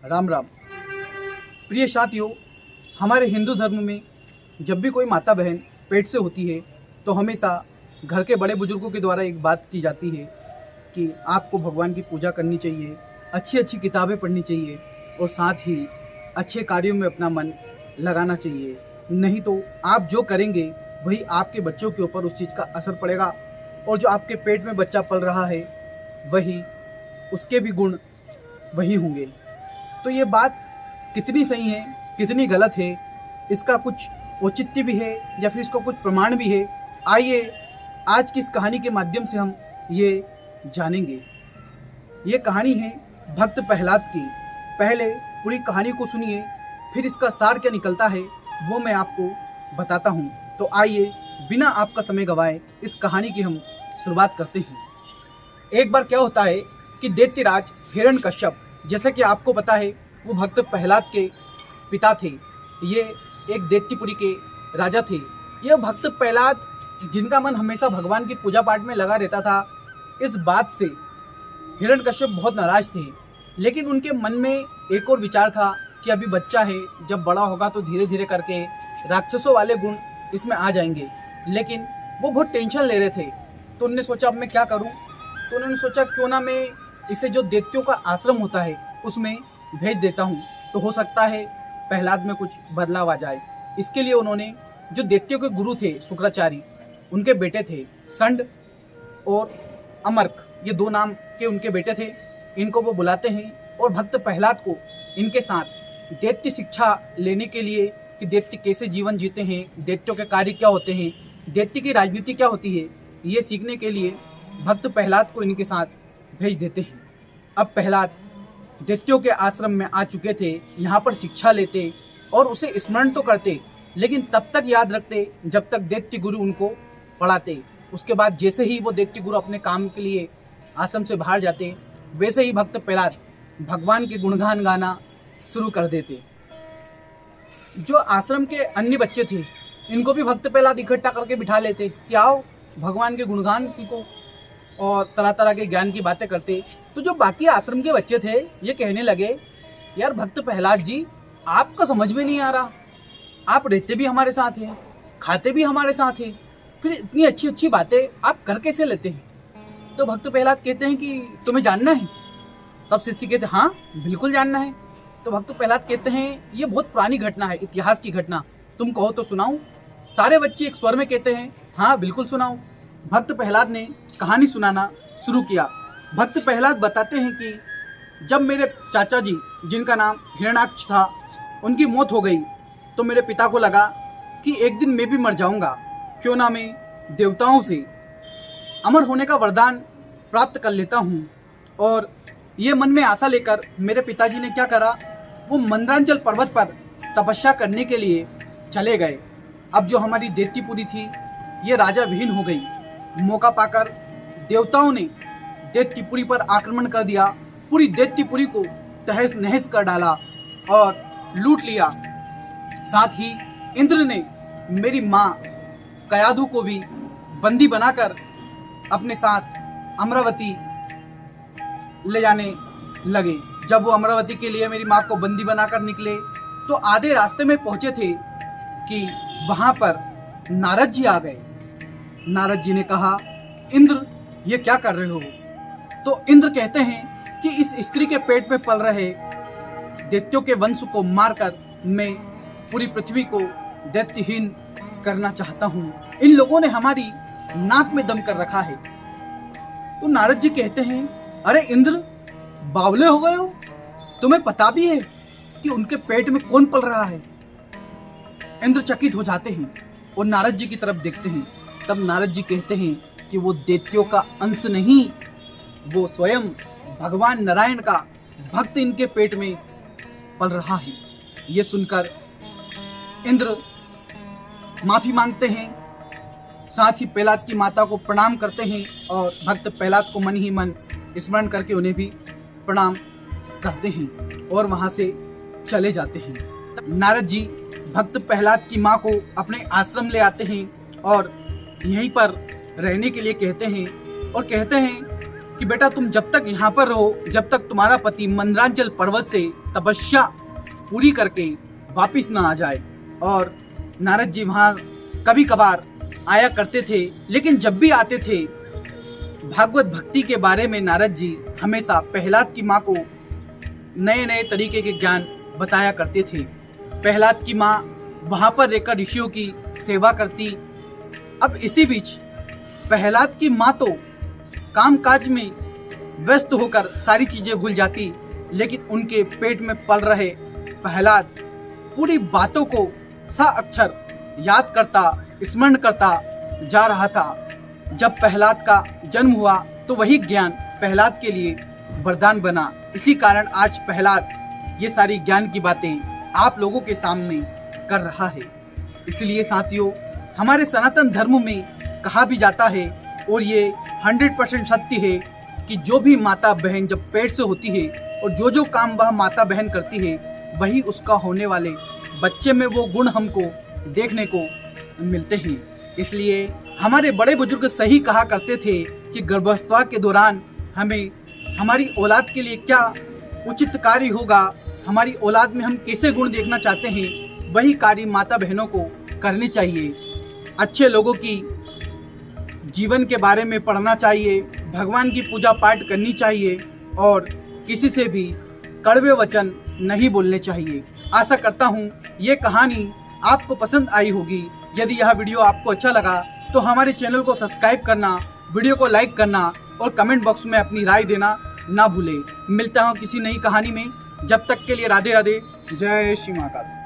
राम राम। प्रिय साथियों, हमारे हिंदू धर्म में जब भी कोई माता बहन पेट से होती है तो हमेशा घर के बड़े बुजुर्गों के द्वारा एक बात की जाती है कि आपको भगवान की पूजा करनी चाहिए, अच्छी अच्छी किताबें पढ़नी चाहिए और साथ ही अच्छे कार्यों में अपना मन लगाना चाहिए। नहीं तो आप जो करेंगे वही आपके बच्चों के ऊपर उस चीज़ का असर पड़ेगा और जो आपके पेट में बच्चा पल रहा है वही उसके भी गुण वही होंगे। तो ये बात कितनी सही है, कितनी गलत है, इसका कुछ औचित्य भी है या फिर इसका कुछ प्रमाण भी है। आइए आज की इस कहानी के माध्यम से हम ये जानेंगे। ये कहानी है भक्त प्रहलाद की। पहले पूरी कहानी को सुनिए, फिर इसका सार क्या निकलता है वो मैं आपको बताता हूँ। तो आइए बिना आपका समय गवाए इस कहानी की हम शुरुआत करते हैं। एक बार क्या होता है कि दैत्यराज हिरण्यकश्यप, जैसा कि आपको पता है, वो भक्त प्रहलाद के पिता थे। ये एक दैत्यपुरी के राजा थे। यह भक्त प्रहलाद, जिनका मन हमेशा भगवान की पूजा पाठ में लगा रहता था, इस बात से हिरण्यकश्यप बहुत नाराज थे। लेकिन उनके मन में एक और विचार था कि अभी बच्चा है, जब बड़ा होगा तो धीरे धीरे करके राक्षसों वाले गुण इसमें आ जाएंगे। लेकिन वो बहुत टेंशन ले रहे थे। तो उन्होंने सोचा अब मैं क्या करूं। तो उन्होंने सोचा क्यों ना मैं इसे जो दैत्यों का आश्रम होता है उसमें भेज देता हूं, तो हो सकता है प्रहलाद में कुछ बदलाव आ जाए। इसके लिए उन्होंने जो दैत्यों के गुरु थे शुक्राचार्य, उनके बेटे थे संड और अमर्क, ये दो नाम के उनके बेटे थे। इनको वो बुलाते हैं और भक्त प्रहलाद को इनके साथ दैत्य शिक्षा लेने के लिए कि दैत्य कैसे जीवन जीते हैं, दैत्यों के कार्य क्या होते हैं, दैत्य की राजनीति क्या होती है, ये सीखने के लिए भक्त प्रहलाद को इनके साथ भेज देते हैं। अब प्रहलाद दैत्यों के आश्रम में आ चुके थे, यहाँ पर शिक्षा लेते और उसे स्मरण तो करते, लेकिन तब तक याद रखते जब तक दैत्य गुरु उनको पढ़ाते। उसके बाद जैसे ही वो दैत्य गुरु अपने काम के लिए आश्रम से बाहर जाते, वैसे ही भक्त प्रहलाद भगवान के गुणगान गाना शुरू कर देते। जो आश्रम के अन्य बच्चे थे, इनको भी भक्त प्रहलाद इकट्ठा करके बिठा लेते कि आओ भगवान के गुणगान सीखो और तरह तरह के ज्ञान की बातें करते। तो जो बाकी आश्रम के बच्चे थे ये कहने लगे, यार भक्त प्रहलाद जी, आपका समझ में नहीं आ रहा, आप रहते भी हमारे साथ हैं, खाते भी हमारे साथ हैं, फिर इतनी अच्छी अच्छी बातें आप कर कैसे लेते हैं। तो भक्त प्रहलाद कहते हैं कि तुम्हें जानना है। सब शिष्य कहते हैं हाँ बिल्कुल जानना है। तो भक्त प्रहलाद कहते हैं ये बहुत पुरानी घटना है, इतिहास की घटना, तुम कहो तो सुनाऊं। सारे बच्चे एक स्वर में कहते हैं हाँ बिल्कुल सुनाओ। भक्त प्रहलाद ने कहानी सुनाना शुरू किया। भक्त प्रहलाद बताते हैं कि जब मेरे चाचा जी, जिनका नाम हिरण्याक्ष था, उनकी मौत हो गई तो मेरे पिता को लगा कि एक दिन मैं भी मर जाऊंगा, क्यों ना मैं देवताओं से अमर होने का वरदान प्राप्त कर लेता हूं। और ये मन में आशा लेकर मेरे पिताजी ने क्या करा, वो मंदरांचल पर्वत पर तपस्या करने के लिए चले गए। अब जो हमारी दैत्यपुरी थी ये राजा विहीन हो गई। मौका पाकर देवताओं ने दैत्यपुरी पर आक्रमण कर दिया, पूरी दैत्यपुरी को तहस नहस कर डाला और लूट लिया। साथ ही इंद्र ने मेरी माँ कयाधु को भी बंदी बनाकर अपने साथ अमरावती ले जाने लगे। जब वो अमरावती के लिए मेरी माँ को बंदी बनाकर निकले तो आधे रास्ते में पहुंचे थे कि वहां पर नारद जी आ गए। नारद जी ने कहा, इंद्र ये क्या कर रहे हो। तो इंद्र कहते हैं कि इस स्त्री के पेट में पल रहे दैत्यों के वंश को मारकर मैं पूरी पृथ्वी को दैत्यहीन करना चाहता हूँ। इन लोगों ने हमारी नाक में दम कर रखा है। तो नारद जी कहते हैं, अरे इंद्र बावले हो गए हो, तुम्हें पता भी है कि उनके पेट में कौन पल रहा है। इंद्र चकित हो जाते हैं और नारद जी की तरफ देखते हैं। तब नारद जी कहते हैं कि वो दैत्यों का अंश नहीं, वो स्वयं भगवान नारायण का भक्त इनके पेट में पल रहा है। ये सुनकर इंद्र माफी मांगते हैं, साथ ही प्रहलाद की माता को प्रणाम करते हैं और भक्त प्रहलाद को मन ही मन स्मरण करके उन्हें भी प्रणाम करते हैं और वहां से चले जाते हैं। नारद जी भक्त प्रहलाद की माँ को अपने आश्रम ले आते हैं और यहीं पर रहने के लिए कहते हैं और कहते हैं कि बेटा तुम जब तक यहाँ पर रहो, जब तक तुम्हारा पति मंदरांचल पर्वत से तपस्या पूरी करके वापिस ना आ जाए। और नारद जी वहाँ कभी कभार आया करते थे, लेकिन जब भी आते थे भागवत भक्ति के बारे में नारद जी हमेशा प्रहलाद की माँ को नए नए तरीके के ज्ञान बताया करते थे। प्रहलाद की माँ वहाँ पर रहकर ऋषियों की सेवा करती। अब इसी बीच प्रहलाद की माँ तो कामकाज में व्यस्त होकर सारी चीजें भूल जाती, लेकिन उनके पेट में पल रहे प्रहलाद पूरी बातों को साअक्षर याद करता, स्मरण करता जा रहा था। जब प्रहलाद का जन्म हुआ तो वही ज्ञान प्रहलाद के लिए वरदान बना। इसी कारण आज प्रहलाद ये सारी ज्ञान की बातें आप लोगों के सामने कर रहा है। इसलिए साथियों, हमारे सनातन धर्म में कहा भी जाता है और ये 100% सत्य है कि जो भी माता बहन जब पेट से होती है और जो जो काम वह माता बहन करती है, वही उसका होने वाले बच्चे में वो गुण हमको देखने को मिलते हैं। इसलिए हमारे बड़े बुजुर्ग सही कहा करते थे कि गर्भावस्था के दौरान हमें हमारी औलाद के लिए क्या उचित कार्य होगा, हमारी औलाद में हम कैसे गुण देखना चाहते हैं, वही कार्य माता बहनों को करनी चाहिए। अच्छे लोगों की जीवन के बारे में पढ़ना चाहिए, भगवान की पूजा पाठ करनी चाहिए और किसी से भी कड़वे वचन नहीं बोलने चाहिए। आशा करता हूँ ये कहानी आपको पसंद आई होगी। यदि यह वीडियो आपको अच्छा लगा तो हमारे चैनल को सब्सक्राइब करना, वीडियो को लाइक करना और कमेंट बॉक्स में अपनी राय देना ना भूलें। मिलता हूँ किसी नई कहानी में। जब तक के लिए राधे राधे, जय श्री महाकाल।